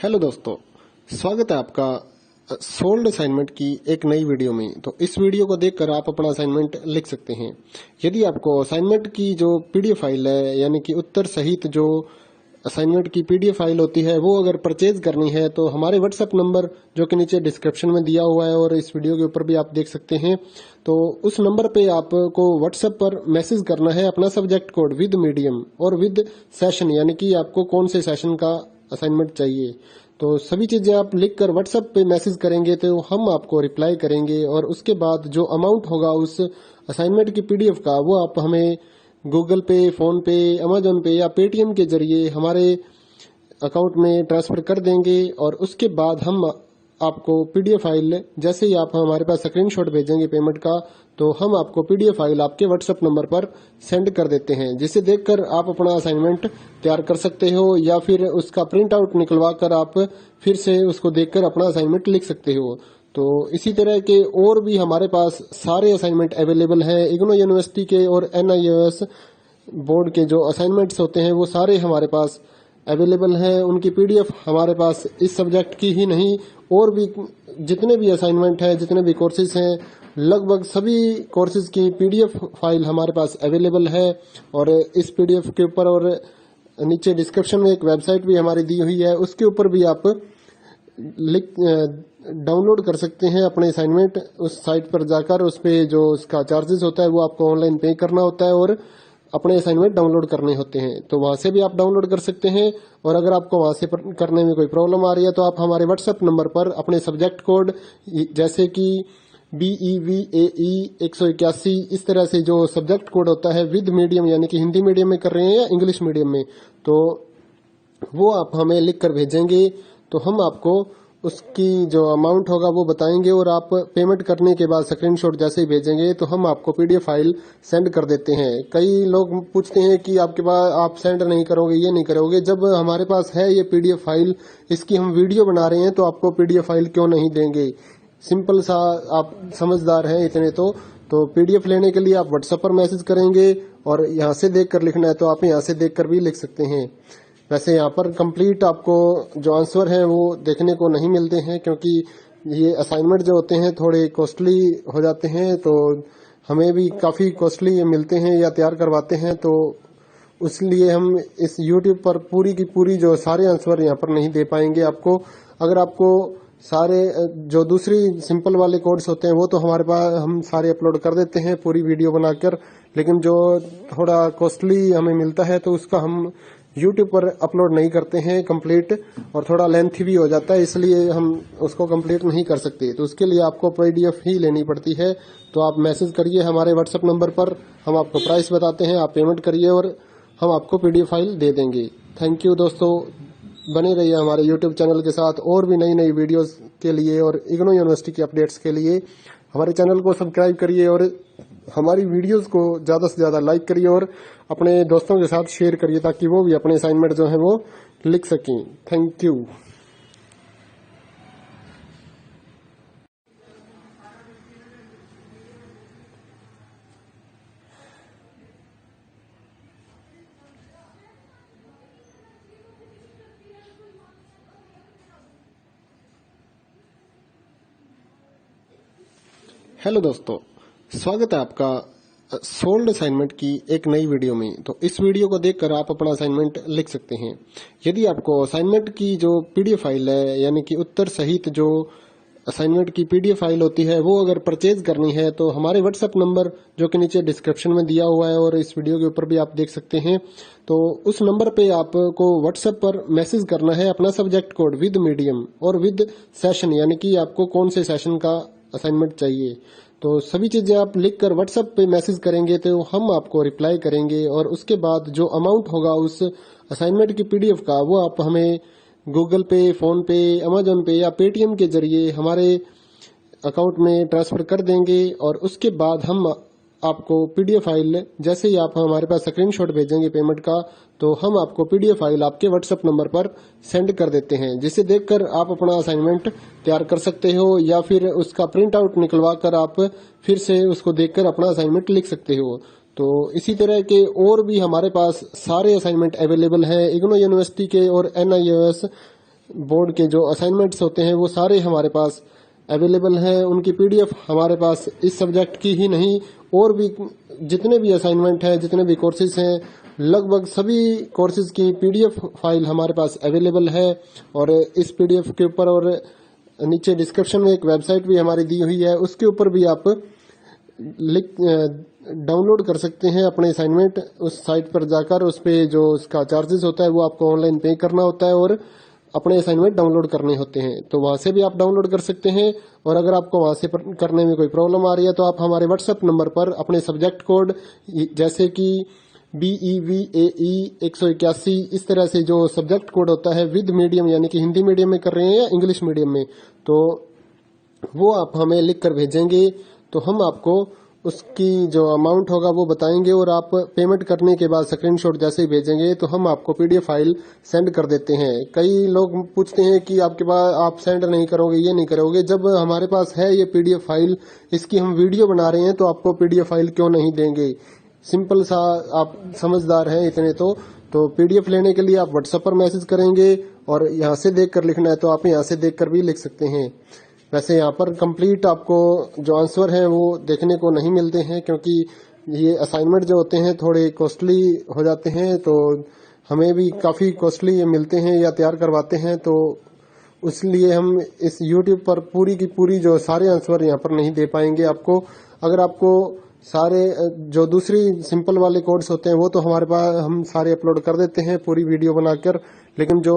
Hello दोस्तों, स्वागत है आपका सोल्ड असाइनमेंट की एक नई वीडियो में। तो इस वीडियो को देखकर आप अपना असाइनमेंट लिख सकते हैं। यदि आपको असाइनमेंट की जो पीडीएफ फाइल है, यानी कि उत्तर सहित जो असाइनमेंट की पीडीएफ फाइल होती है, वो अगर परचेज करनी है तो हमारे व्हाट्सएप नंबर जो कि नीचे डिस्क्रिप्शन में दिया हुआ है और इस वीडियो के ऊपर भी आप देख सकते हैं, तो उस नंबर पे आपको व्हाट्सएप पर मैसेज करना है अपना सब्जेक्ट कोड विद मीडियम और विद सेशन, यानी कि आपको कौन से सेशन का असाइनमेंट चाहिए। तो सभी चीजें आप लिखकर व्हाट्सएप पे मैसेज करेंगे तो हम आपको रिप्लाई करेंगे और उसके बाद जो अमाउंट होगा उस असाइनमेंट की पीडीएफ का, वो आप हमें गूगल पे, फोन पे, अमेजोन पे या पेटीएम के जरिए हमारे अकाउंट में ट्रांसफर कर देंगे। और उसके बाद हम आपको पीडीएफ फाइल, जैसे ही आप हमारे पास स्क्रीनशॉट भेजेंगे पेमेंट का, तो हम आपको पीडीएफ फाइल आपके व्हाट्सएप नंबर पर सेंड कर देते हैं, जिसे देखकर आप अपना असाइनमेंट तैयार कर सकते हो या फिर उसका प्रिंट आउट निकलवा कर आप फिर से उसको देखकर अपना असाइनमेंट लिख सकते हो। तो इसी तरह के और भी हमारे पास सारे असाइनमेंट अवेलेबल हैं। इग्नो यूनिवर्सिटी के और NIOS बोर्ड के जो असाइनमेंट्स होते हैं वो सारे हमारे पास अवेलेबल हैं। उनकी पीडीएफ हमारे पास इस सब्जेक्ट की ही नहीं, और भी जितने भी असाइनमेंट हैं, जितने भी कोर्सेज हैं, लगभग सभी कोर्सेज की पीडीएफ फाइल हमारे पास अवेलेबल है। और इस पीडीएफ के ऊपर और नीचे डिस्क्रिप्शन में एक वेबसाइट भी हमारी दी हुई है, उसके ऊपर भी आप डाउनलोड कर सकते हैं अपने असाइनमेंट। उस साइट पर जाकर उस पे जो उसका चार्जेस होता है वो आपको ऑनलाइन पे करना होता है और अपने असाइनमेंट डाउनलोड करने होते हैं, तो वहां से भी आप डाउनलोड कर सकते हैं। और अगर आपको वहां से करने में कोई प्रॉब्लम आ रही है तो आप हमारे व्हाट्सएप नंबर पर अपने सब्जेक्ट कोड, जैसे कि BEVAE 181, इस तरह से जो सब्जेक्ट कोड होता है विद मीडियम, यानी कि हिंदी मीडियम में कर रहे हैं या इंग्लिश मीडियम में, तो वो आप हमें लिख कर भेजेंगे तो हम आपको उसकी जो अमाउंट होगा वो बताएंगे। और आप पेमेंट करने के बाद स्क्रीनशॉट जैसे ही भेजेंगे तो हम आपको पीडीएफ फाइल सेंड कर देते हैं। कई लोग पूछते हैं कि आपके पास आप सेंड नहीं करोगे, ये नहीं करोगे। जब हमारे पास है ये पीडीएफ फाइल, इसकी हम वीडियो बना रहे हैं, तो आपको पीडीएफ फाइल क्यों नहीं देंगे। सिंपल सा, आप समझदार हैं इतने तो पीडीएफ लेने के लिए आप व्हाट्सएप पर मैसेज करेंगे और यहाँ से देख कर लिखना है तो आप यहाँ से देख कर भी लिख सकते हैं। वैसे यहाँ पर कंप्लीट आपको जो आंसर है वो देखने को नहीं मिलते हैं, क्योंकि ये असाइनमेंट जो होते हैं थोड़े कॉस्टली हो जाते हैं, तो हमें भी काफ़ी कॉस्टली ये मिलते हैं या तैयार करवाते हैं, तो इसलिए हम इस YouTube पर पूरी की पूरी जो सारे आंसर यहाँ पर नहीं दे पाएंगे आपको। अगर आपको सारे जो दूसरी सिंपल वाले कोड्स होते हैं वो तो हमारे पास हम सारे अपलोड कर देते हैं पूरी वीडियो बनाकर, लेकिन जो थोड़ा कॉस्टली हमें मिलता है तो उसका हम YouTube पर अपलोड नहीं करते हैं कंप्लीट, और थोड़ा लेंथी भी हो जाता है, इसलिए हम उसको कंप्लीट नहीं कर सकते। तो उसके लिए आपको पीडीएफ ही लेनी पड़ती है। तो आप मैसेज करिए हमारे व्हाट्सएप नंबर पर, हम आपको प्राइस बताते हैं, आप पेमेंट करिए और हम आपको पीडीएफ फाइल दे देंगे। थैंक यू दोस्तों, बने रहिए हमारे YouTube चैनल के साथ और भी नई नई वीडियोस के लिए और इग्नो यूनिवर्सिटी की अपडेट्स के लिए हमारे चैनल को सब्सक्राइब करिए और हमारी वीडियोस को ज़्यादा से ज़्यादा लाइक करिए और अपने दोस्तों के साथ शेयर करिए, ताकि वो भी अपने असाइनमेंट जो है वो लिख सकें। Thank you. हेलो दोस्तों, स्वागत है आपका सोल्ड असाइनमेंट की एक नई वीडियो में। तो इस वीडियो को देखकर आप अपना असाइनमेंट लिख सकते हैं। यदि आपको असाइनमेंट की जो पीडीएफ फाइल है, यानी कि उत्तर सहित जो असाइनमेंट की पीडीएफ फाइल होती है, वो अगर परचेज करनी है तो हमारे व्हाट्सएप नंबर जो कि नीचे डिस्क्रिप्शन में दिया हुआ है और इस वीडियो के ऊपर भी आप देख सकते हैं, तो उस नंबर पे आपको व्हाट्सएप पर मैसेज करना है अपना सब्जेक्ट कोड विद मीडियम और विद सेशन, यानी कि आपको कौन से सेशन का असाइनमेंट चाहिए। तो सभी चीजें आप लिखकर व्हाट्सएप पे मैसेज करेंगे तो हम आपको रिप्लाई करेंगे और उसके बाद जो अमाउंट होगा उस असाइनमेंट की पीडीएफ का, वो आप हमें गूगल पे, फोन पे, अमेजोन पे या पेटीएम के जरिए हमारे अकाउंट में ट्रांसफर कर देंगे। और उसके बाद हम आपको पीडीएफ फाइल, जैसे ही आप हमारे पास स्क्रीनशॉट भेजेंगे पेमेंट का, तो हम आपको पीडीएफ फाइल आपके व्हाट्सएप नंबर पर सेंड कर देते हैं, जिसे देखकर आप अपना असाइनमेंट तैयार कर सकते हो या फिर उसका प्रिंट आउट निकलवा कर आप फिर से उसको देखकर अपना असाइनमेंट लिख सकते हो। तो इसी तरह के और भी हमारे पास सारे असाइनमेंट अवेलेबल हैं। इग्नो यूनिवर्सिटी के और NIOS बोर्ड के जो असाइनमेंट्स होते हैं वो सारे हमारे पास अवेलेबल है। उनकी पीडीएफ हमारे पास इस सब्जेक्ट की ही नहीं और भी जितने भी असाइनमेंट है, जितने भी कोर्सेज हैं, लगभग सभी कोर्सेज की पीडीएफ फाइल हमारे पास अवेलेबल है। और इस पीडीएफ के ऊपर और नीचे डिस्क्रिप्शन में एक वेबसाइट भी हमारी दी हुई है, उसके ऊपर भी आप डाउनलोड कर सकते हैं अपने असाइनमेंट। उस साइट पर जाकर उस पे जो उसका चार्जेस होता है वो आपको ऑनलाइन पे करना होता है और अपने असाइनमेंट डाउनलोड करने होते हैं। तो वहां से भी आप डाउनलोड कर सकते हैं। और अगर आपको वहां से करने में कोई प्रॉब्लम आ रही है तो आप हमारे व्हाट्सएप नंबर पर अपने सब्जेक्ट कोड जैसे कि BEVAE 181 इस तरह से जो सब्जेक्ट कोड होता है विद मीडियम यानी कि हिंदी मीडियम में कर रहे हैं या इंग्लिश मीडियम में, तो वो आप हमें लिख कर भेजेंगे तो हम आपको उसकी जो अमाउंट होगा वो बताएंगे और आप पेमेंट करने के बाद स्क्रीनशॉट जैसे ही भेजेंगे तो हम आपको पीडीएफ फाइल सेंड कर देते हैं। कई लोग पूछते हैं कि आपके पास आप सेंड नहीं करोगे, ये नहीं करोगे। जब हमारे पास है ये पीडीएफ फाइल, इसकी हम वीडियो बना रहे हैं तो आपको पीडीएफ फाइल क्यों नहीं देंगे। सिंपल सा, आप समझदार हैं इतने तो पीडीएफ लेने के लिए आप व्हाट्सएप पर मैसेज करेंगे और यहाँ से देख कर लिखना है तो आप यहाँ से देख कर भी लिख सकते हैं। वैसे यहाँ पर कंप्लीट आपको जो आंसर है वो देखने को नहीं मिलते हैं क्योंकि ये असाइनमेंट जो होते हैं थोड़े कॉस्टली हो जाते हैं, तो हमें भी काफ़ी कॉस्टली ये मिलते हैं या तैयार करवाते हैं, तो इसलिए हम इस YouTube पर पूरी की पूरी जो सारे आंसर यहाँ पर नहीं दे पाएंगे आपको। अगर आपको सारे जो दूसरी सिंपल वाले कोड्स होते हैं वो तो हमारे पास हम सारे अपलोड कर देते हैं पूरी वीडियो बनाकर, लेकिन जो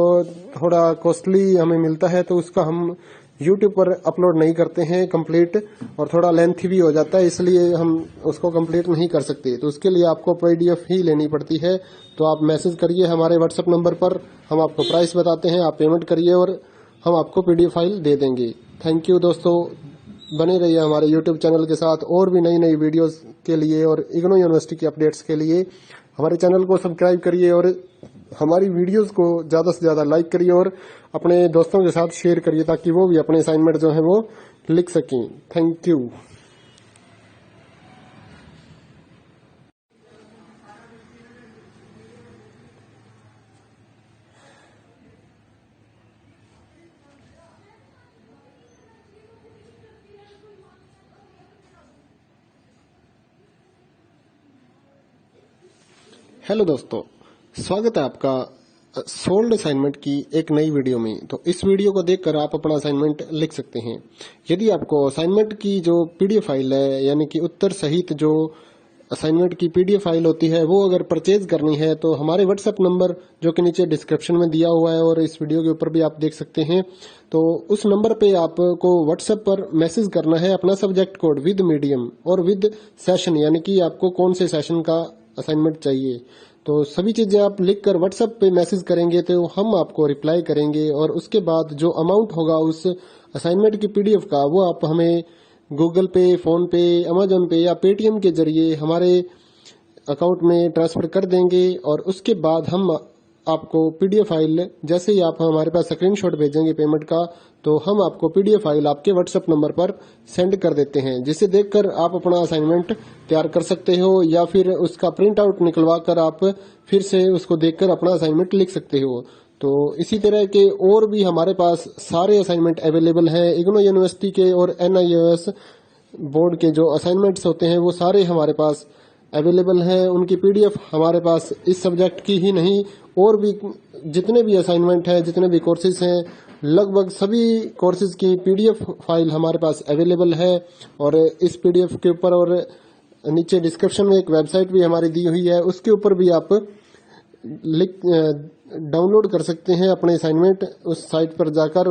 थोड़ा कॉस्टली हमें मिलता है तो उसका हम YouTube पर अपलोड नहीं करते हैं कंप्लीट, और थोड़ा लेंथी भी हो जाता है इसलिए हम उसको कंप्लीट नहीं कर सकते। तो उसके लिए आपको पीडीएफ ही लेनी पड़ती है। तो आप मैसेज करिए हमारे व्हाट्सएप नंबर पर, हम आपको प्राइस बताते हैं, आप पेमेंट करिए और हम आपको पीडीएफ फाइल दे देंगे। थैंक यू दोस्तों, बने रहिए हमारे YouTube चैनल के साथ और भी नई नई वीडियोस के लिए और इग्नो यूनिवर्सिटी के अपडेट्स के लिए हमारे चैनल को सब्सक्राइब करिए और हमारी वीडियोस को ज़्यादा से ज़्यादा लाइक करिए और अपने दोस्तों के साथ शेयर करिए ताकि वो भी अपने असाइनमेंट जो है वो लिख सकें। Thank you. हेलो दोस्तों, स्वागत है आपका सोल्ड असाइनमेंट की एक नई वीडियो में। तो इस वीडियो को देखकर आप अपना असाइनमेंट लिख सकते हैं। यदि आपको असाइनमेंट की जो पीडीएफ फाइल है यानी कि उत्तर सहित जो असाइनमेंट की पीडीएफ फाइल होती है वो अगर परचेज करनी है तो हमारे व्हाट्सएप नंबर जो कि नीचे डिस्क्रिप्शन में दिया हुआ है और इस वीडियो के ऊपर भी आप देख सकते हैं, तो उस नंबर पे आपको व्हाट्सएप पर मैसेज करना है अपना सब्जेक्ट कोड विद मीडियम और विद सेशन यानी कि आपको कौन से सेशन का असाइनमेंट चाहिए। तो सभी चीजें आप लिखकर व्हाट्सएप पे मैसेज करेंगे तो हम आपको रिप्लाई करेंगे और उसके बाद जो अमाउंट होगा उस असाइनमेंट की पीडीएफ का वो आप हमें गूगल पे, फोन पे, अमेजोन पे या पेटीएम के जरिए हमारे अकाउंट में ट्रांसफर कर देंगे। और उसके बाद हम आपको पीडीएफ फाइल जैसे ही आप हमारे पास स्क्रीनशॉट भेजेंगे पेमेंट का, तो हम आपको पीडीएफ फाइल आपके व्हाट्सएप नंबर पर सेंड कर देते हैं, जिसे देखकर आप अपना असाइनमेंट तैयार कर सकते हो या फिर उसका प्रिंट आउट निकलवा कर आप फिर से उसको देखकर अपना असाइनमेंट लिख सकते हो। तो इसी तरह के और भी हमारे पास सारे असाइनमेंट अवेलेबल हैं। इग्नो यूनिवर्सिटी के और NIOS बोर्ड के जो असाइनमेंट्स होते हैं वो सारे हमारे पास अवेलेबल हैं। उनकी पीडीएफ हमारे पास इस सब्जेक्ट की ही नहीं और भी जितने भी असाइनमेंट हैं, जितने भी कोर्सेज हैं, लगभग सभी कोर्सेज की पीडीएफ फाइल हमारे पास अवेलेबल है। और इस पीडीएफ के ऊपर और नीचे डिस्क्रिप्शन में एक वेबसाइट भी हमारी दी हुई है, उसके ऊपर भी आप डाउनलोड कर सकते हैं अपने असाइनमेंट। उस साइट पर जाकर